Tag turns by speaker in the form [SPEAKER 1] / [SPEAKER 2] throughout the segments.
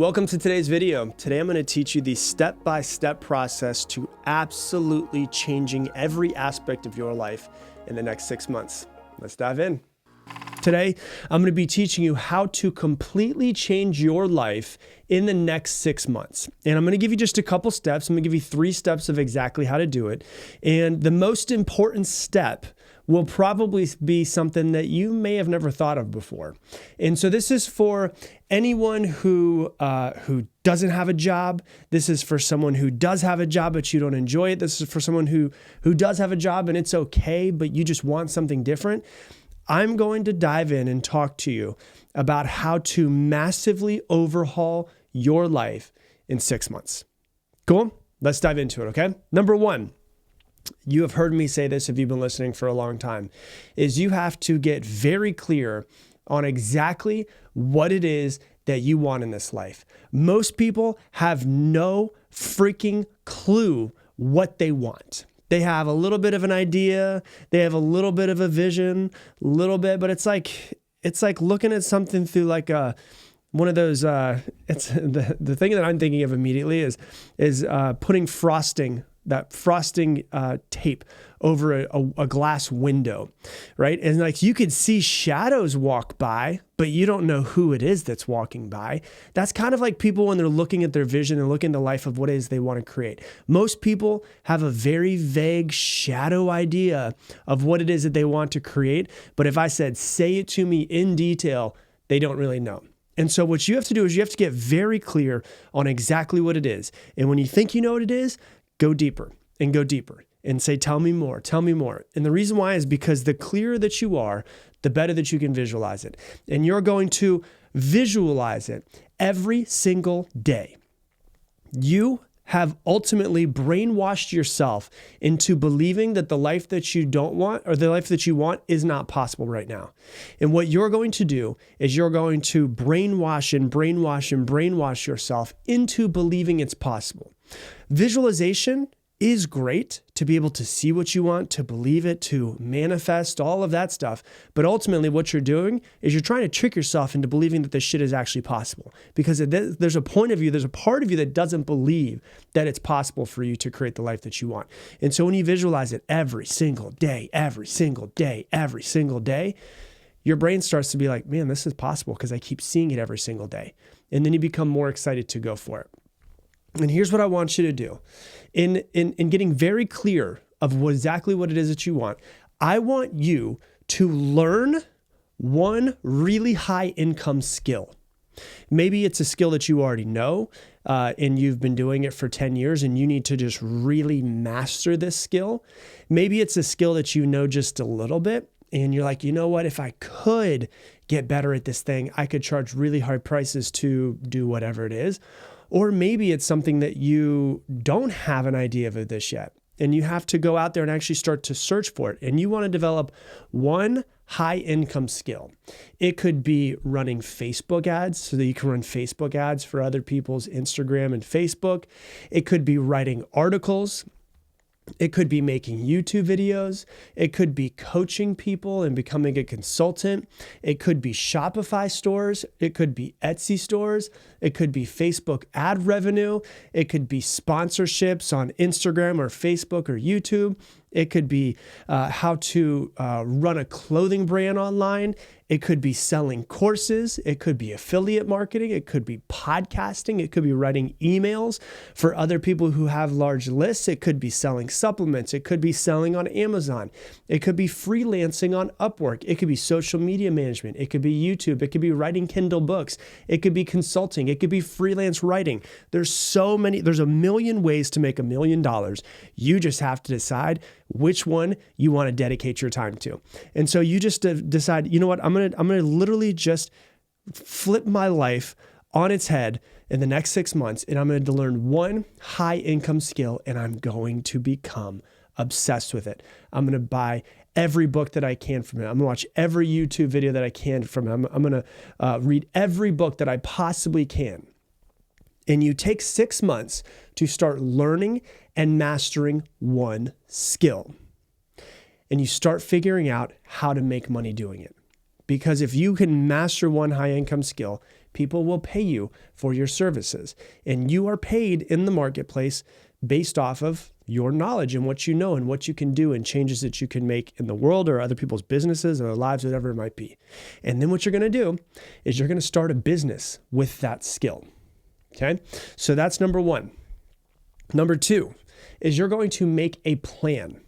[SPEAKER 1] Welcome to today's video. Today I'm going to teach you the step-by-step process to absolutely changing every aspect of your life in the next 6 months. Let's dive in. Today, I'm going to be teaching you how to completely change your life in the next 6 months. And I'm going to give you just a couple steps. I'm going to give you 3 steps of exactly how to do it. And the most important step will probably be something that you may have never thought of before. And so this is for anyone who doesn't have a job. This is for someone who does have a job, but you don't enjoy it. This is for someone who does have a job and it's okay, but you just want something different. I'm going to dive in and talk to you about how to massively overhaul your life in 6 months. Cool? Let's dive into it, okay? Number 1, you have heard me say this if you've been listening for a long time, is you have to get very clear on exactly what it is that you want in this life. Most people have no freaking clue what they want. They have a little bit of an idea, they have a little bit of a vision, a little bit, but it's like looking at something through like one of those. It's the thing that I'm thinking of immediately is putting frosting tape over a glass window, right? And like you could see shadows walk by, but you don't know who it is that's walking by. That's kind of like people when they're looking at their vision and looking at the life of what it is they want to create. Most people have a very vague shadow idea of what it is that they want to create. But if I said, say it to me in detail, they don't really know. And so what you have to do is you have to get very clear on exactly what it is. And when you think you know what it is, go deeper and go deeper and say, tell me more, tell me more. And the reason why is because the clearer that you are, the better that you can visualize it. And you're going to visualize it every single day. You have ultimately brainwashed yourself into believing that the life that you don't want or the life that you want is not possible right now. And what you're going to do is you're going to brainwash yourself into believing it's possible. Visualization is great to be able to see what you want, to believe it, to manifest, all of that stuff. But ultimately what you're doing is you're trying to trick yourself into believing that this shit is actually possible. Because there's a part of you that doesn't believe that it's possible for you to create the life that you want. And so when you visualize it every single day, your brain starts to be like, man, this is possible because I keep seeing it every single day. And then you become more excited to go for it. And here's what I want you to do. In getting very clear of exactly what it is that you want, I want you to learn one really high income skill. Maybe it's a skill that you already know and you've been doing it for 10 years and you need to just really master this skill. Maybe it's a skill that you know just a little bit and you're like, you know what, if I could get better at this thing, I could charge really high prices to do whatever it is. Or maybe it's something that you don't have an idea of this yet, and you have to go out there and actually start to search for it. And you want to develop one high income skill. It could be running Facebook ads so that you can run Facebook ads for other people's Instagram and Facebook. It could be writing articles. It could be making YouTube videos. It could be coaching people and becoming a consultant. It could be Shopify stores. It could be Etsy stores. It could be Facebook ad revenue. It could be sponsorships on Instagram or Facebook or YouTube. It could be how to run a clothing brand online. It could be selling courses. It could be affiliate marketing. It could be podcasting. It could be writing emails for other people who have large lists. It could be selling supplements. It could be selling on Amazon. It could be freelancing on Upwork. It could be social media management. It could be YouTube. It could be writing Kindle books. It could be consulting. It could be freelance writing. There's a million ways to make $1 million. You just have to decide which one you want to dedicate your time to. And so you just decide, you know what, I'm going to literally just flip my life on its head in the next 6 months, and I'm going to learn one high income skill, and I'm going to become obsessed with it. I'm going to buy every book that I can from it. I'm going to watch every YouTube video that I can from it. I'm going to read every book that I possibly can. And you take 6 months to start learning and mastering one skill. And you start figuring out how to make money doing it. Because if you can master one high income skill, People will pay you for your services, and you are paid in the marketplace based off of your knowledge and what you know and what you can do and changes that you can make in the world or other people's businesses or their lives, whatever it might be. And then what you're going to do is you're going to start a business with that skill. Okay. So that's number one. Number two is you're going to make a plan,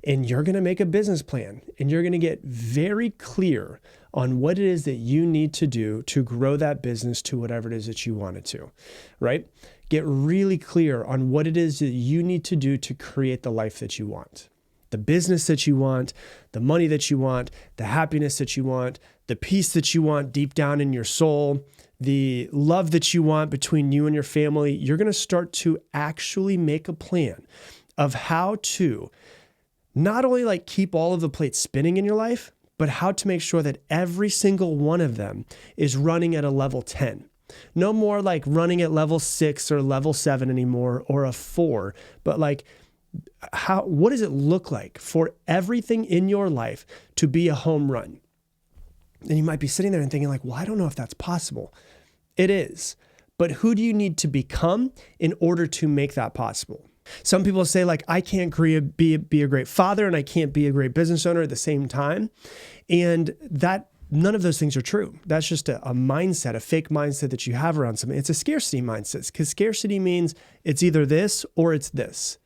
[SPEAKER 1] and you're going to make a business plan, and you're going to get very clear on what it is that you need to do to grow that business to whatever it is that you want it to, right? Get really clear on what it is that you need to do to create the life that you want, the business that you want, the money that you want, the happiness that you want, the peace that you want deep down in your soul, the love that you want between you and your family. You're going to start to actually make a plan of how to not only like keep all of the plates spinning in your life, but how to make sure that every single one of them is running at a level 10. No more like running at level 6 or level 7 anymore, or a 4, but like what does it look like for everything in your life to be a home run? And you might be sitting there and thinking like, well, I don't know if that's possible. It is. But who do you need to become in order to make that possible? Some people say like, I can't be a great father and I can't be a great business owner at the same time. And none of those things are true. That's just a mindset, a fake mindset that you have around something. It's a scarcity mindset, because scarcity means it's either this or it's this.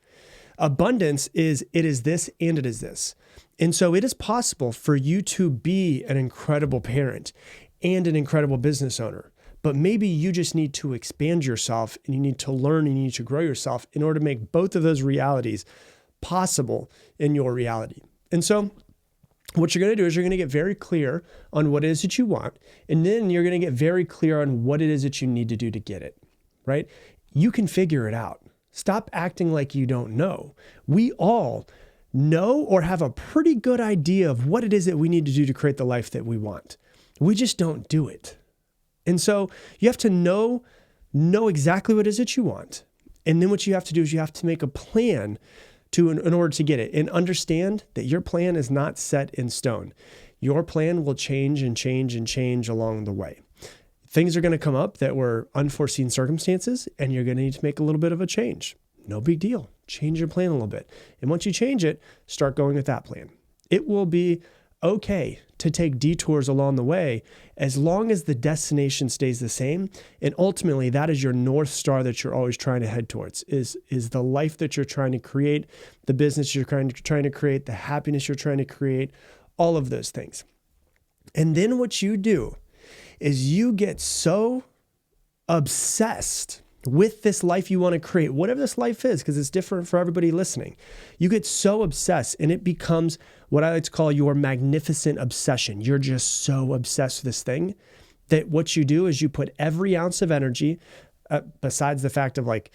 [SPEAKER 1] Abundance is it is this and it is this. And so it is possible for you to be an incredible parent and an incredible business owner. But maybe you just need to expand yourself, and you need to learn and you need to grow yourself in order to make both of those realities possible in your reality. And so what you're going to do is you're going to get very clear on what it is that you want. And then you're going to get very clear on what it is that you need to do to get it, right? You can figure it out. Stop acting like you don't know. We all know or have a pretty good idea of what it is that we need to do to create the life that we want. We just don't do it. And so you have to know exactly what it is that you want. And then what you have to do is you have to make a plan in order to get it, and understand that your plan is not set in stone. Your plan will change and change and change along the way. Things are going to come up that were unforeseen circumstances, and you're going to need to make a little bit of a change. No big deal. Change your plan a little bit. And once you change it, start going with that plan. It will be okay to take detours along the way as long as the destination stays the same. And ultimately, that is your North Star that you're always trying to head towards, is the life that you're trying to create, the business you're trying to create, the happiness you're trying to create, all of those things. And then what you do is you get so obsessed with this life you want to create, whatever this life is, because it's different for everybody listening. You get so obsessed, and it becomes what I like to call your magnificent obsession. You're just so obsessed with this thing that what you do is you put every ounce of energy, besides the fact of like,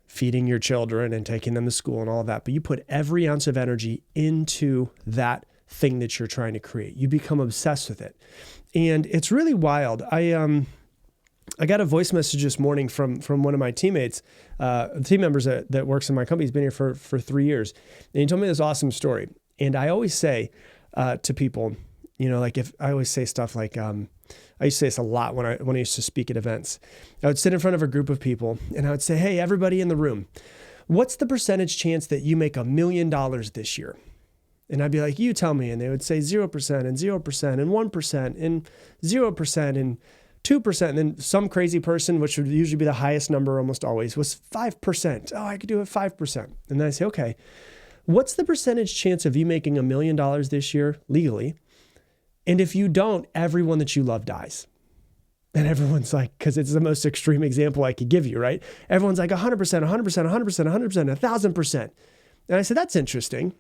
[SPEAKER 1] feeding your children and taking them to school and all of that, but you put every ounce of energy into that thing that you're trying to create. You become obsessed with it. And it's really wild. I got a voice message this morning from one of my teammates, team members that works in my company. He's been here for 3 years. And he told me this awesome story. And I always say to people, like if I always say stuff like, I used to say this a lot when I used to speak at events. I would sit in front of a group of people and I would say, hey, everybody in the room, what's the percentage chance that you make $1 million this year? And I'd be like, you tell me. And they would say 0% and 0% and 1% and 0% and 2%. And then some crazy person, which would usually be the highest number almost always, was 5%. Oh, I could do it 5%. And then I say, okay, what's the percentage chance of you making $1 million this year legally? And if you don't, everyone that you love dies. And everyone's like, because it's the most extreme example I could give you, right? Everyone's like 100%, 100%, 100%, 100%, 1,000%. And I said, that's interesting.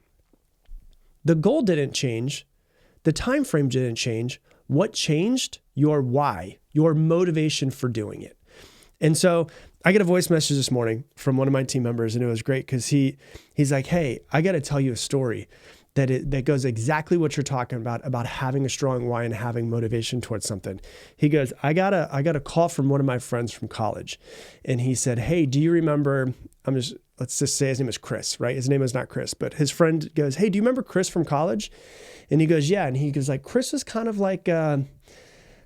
[SPEAKER 1] The goal didn't change. The time frame didn't change. What changed? Your why, your motivation for doing it. And so I get a voice message this morning from one of my team members, and it was great because he's like, hey, I got to tell you a story that goes exactly what you're talking about having a strong why and having motivation towards something. He goes, I got a call from one of my friends from college, and he said, hey, do you remember, let's just say his name is Chris, right? His name is not Chris, but his friend goes, hey, do you remember Chris from college? And he goes, yeah. And he goes like, Chris was kind of like,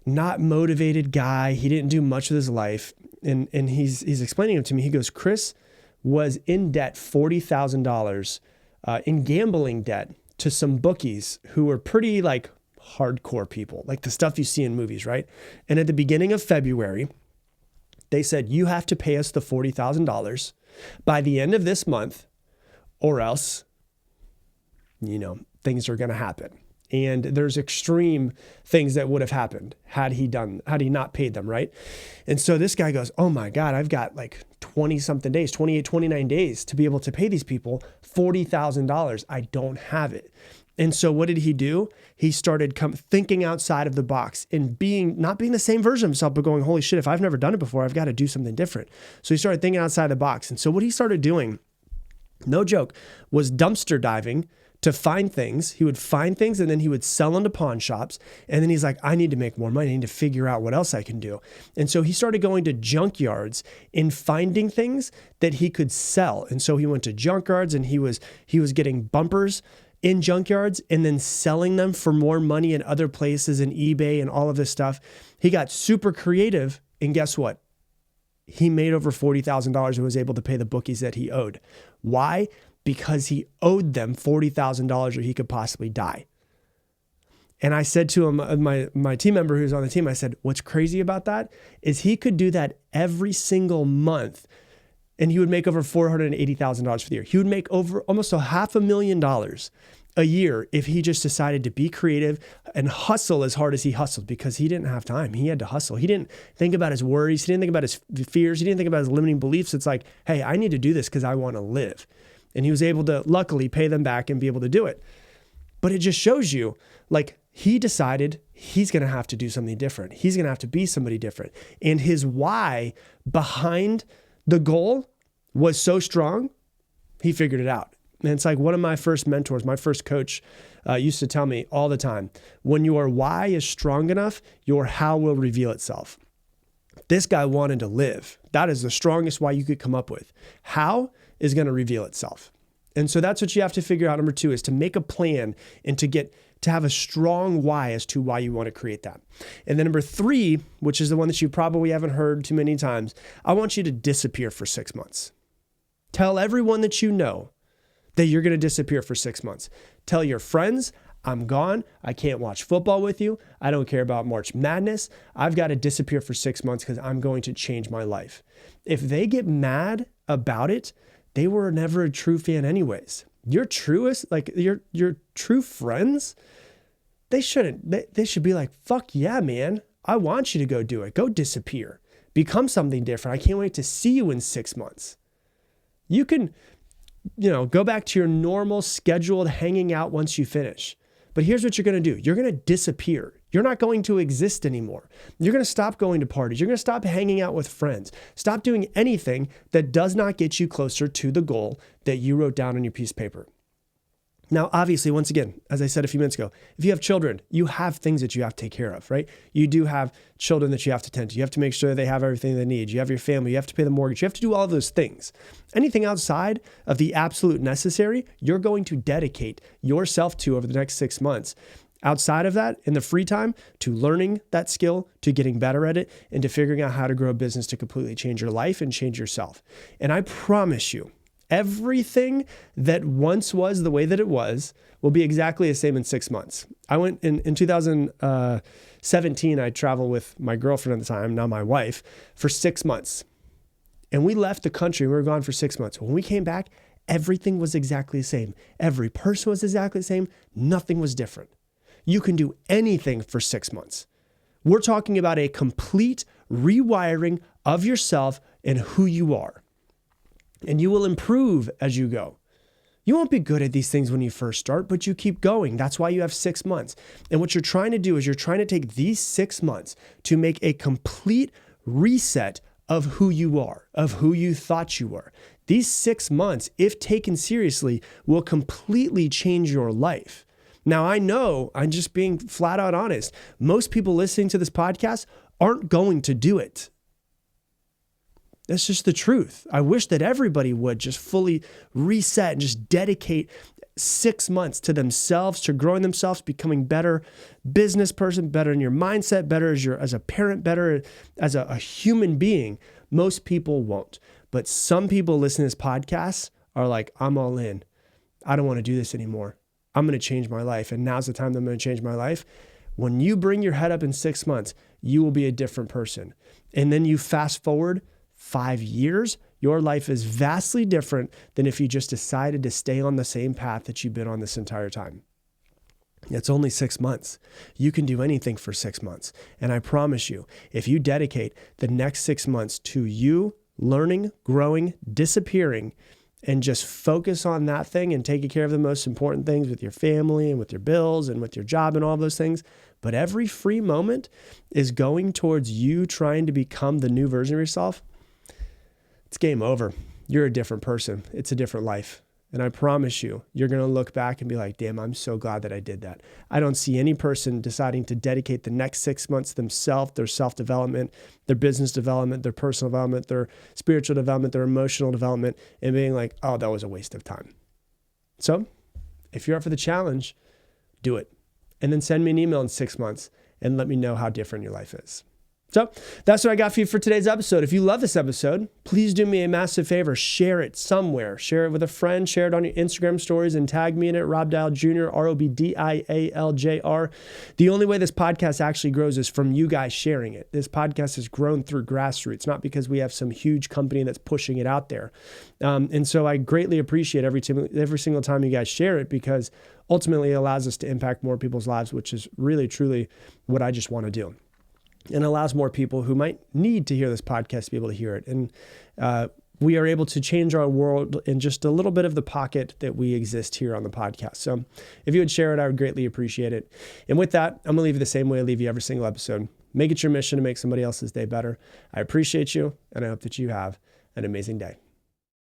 [SPEAKER 1] not motivated guy. He didn't do much with his life. And he's explaining it to me. He goes, Chris was in debt $40,000 in gambling debt to some bookies who were pretty like hardcore people, like the stuff you see in movies, right? And at the beginning of February, they said, you have to pay us the $40,000 by the end of this month, or else, things are going to happen. And there's extreme things that would have happened had he not paid them, right? And so this guy goes, oh my God, I've got like 20 something days, 28, 29 days to be able to pay these people $40,000. I don't have it. And so what did he do? He started thinking outside of the box and not being the same version of himself, but going, holy shit, if I've never done it before, I've got to do something different. So he started thinking outside the box. And so what he started doing, no joke, was dumpster diving to find things. He would find things and then he would sell them to pawn shops. And then he's like, I need to make more money. I need to figure out what else I can do. And so he started going to junkyards and finding things that he could sell. And so he went to junkyards and he was getting bumpers in junkyards and then selling them for more money in other places and eBay and all of this stuff. He got super creative. And guess what? He made over $40,000 and was able to pay the bookies that he owed. Why? Because he owed them $40,000 or he could possibly die. And I said to him, my team member who's on the team, I said, what's crazy about that is he could do that every single month and he would make over $480,000 for the year. He would make over almost $500,000 a year if he just decided to be creative and hustle as hard as he hustled, because he didn't have time. He had to hustle. He didn't think about his worries. He didn't think about his fears. He didn't think about his limiting beliefs. It's like, hey, I need to do this because I want to live. And he was able to luckily pay them back and be able to do it. But it just shows you, like, he decided he's going to have to do something different. He's going to have to be somebody different. And his why behind the goal was so strong, he figured it out. And it's like one of my first mentors, my first coach used to tell me all the time, when your why is strong enough, your how will reveal itself. This guy wanted to live. That is the strongest why you could come up with. How is going to reveal itself. And so that's what you have to figure out. Number 2 is to make a plan and to have a strong why as to why you want to create that. And then number 3, which is the one that you probably haven't heard too many times, I want you to disappear for 6 months. Tell everyone that you know that you're going to disappear for 6 months. Tell your friends, I'm gone. I can't watch football with you. I don't care about March Madness. I've got to disappear for 6 months because I'm going to change my life. If they get mad about it, they were never a true fan anyways. Your truest, like your true friends, they should be like, fuck yeah, man. I want you to go do it. Go disappear. Become something different. I can't wait to see you in 6 months. You can, go back to your normal scheduled hanging out once you finish. But here's what you're going to do. You're going to disappear. You're not going to exist anymore. You're going to stop going to parties. You're going to stop hanging out with friends. Stop doing anything that does not get you closer to the goal that you wrote down on your piece of paper. Now, obviously, once again, as I said a few minutes ago, if you have children, you have things that you have to take care of, right? You do have children that you have to tend to. You have to make sure they have everything they need. You have your family. You have to pay the mortgage. You have to do all those things. Anything outside of the absolute necessary, you're going to dedicate yourself to over the next 6 months. Outside of that, in the free time, to learning that skill, to getting better at it, and to figuring out how to grow a business to completely change your life and change yourself. And I promise you, everything that once was the way that it was will be exactly the same in 6 months. I went in 2017, I traveled with my girlfriend at the time, now my wife, for 6 months. And we left the country. We were gone for 6 months. When we came back, everything was exactly the same. Every person was exactly the same. Nothing was different. You can do anything for 6 months. We're talking about a complete rewiring of yourself and who you are. And you will improve as you go. You won't be good at these things when you first start, but you keep going. That's why you have 6 months. And what you're trying to do is you're trying to take these 6 months to make a complete reset of who you are, of who you thought you were. These 6 months, if taken seriously, will completely change your life. Now, I know, I'm just being flat out honest, most people listening to this podcast aren't going to do it. That's just the truth. I wish that everybody would just fully reset and just dedicate 6 months to themselves, to growing themselves, becoming better business person, better in your mindset, better as a parent, better as a human being. Most people won't. But some people listening to this podcast are like, I'm all in. I don't want to do this anymore. I'm going to change my life. And now's the time that I'm going to change my life. When you bring your head up in 6 months, you will be a different person. And then you fast forward 5 years, your life is vastly different than if you just decided to stay on the same path that you've been on this entire time. It's only 6 months. You can do anything for 6 months. And I promise you, if you dedicate the next 6 months to you learning, growing, disappearing, and just focus on that thing and taking care of the most important things with your family and with your bills and with your job and all those things. But every free moment is going towards you trying to become the new version of yourself. It's game over. You're a different person. It's a different life. And I promise you, you're going to look back and be like, damn, I'm so glad that I did that. I don't see any person deciding to dedicate the next 6 months to themselves, their self-development, their business development, their personal development, their spiritual development, their emotional development, and being like, oh, that was a waste of time. So if you're up for the challenge, do it. And then send me an email in 6 months and let me know how different your life is. So that's what I got for you for today's episode. If you love this episode, please do me a massive favor. Share it somewhere. Share it with a friend. Share it on your Instagram stories and tag me in it, Rob Dial Jr., ROBDIALJR. The only way this podcast actually grows is from you guys sharing it. This podcast has grown through grassroots, not because we have some huge company that's pushing it out there. And so I greatly appreciate every single time you guys share it, because ultimately it allows us to impact more people's lives, which is really, truly what I just want to do. And allows more people who might need to hear this podcast to be able to hear it. And we are able to change our world in just a little bit of the pocket that we exist here on the podcast. So if you would share it, I would greatly appreciate it. And with that, I'm going to leave you the same way I leave you every single episode. Make it your mission to make somebody else's day better. I appreciate you, and I hope that you have an amazing day.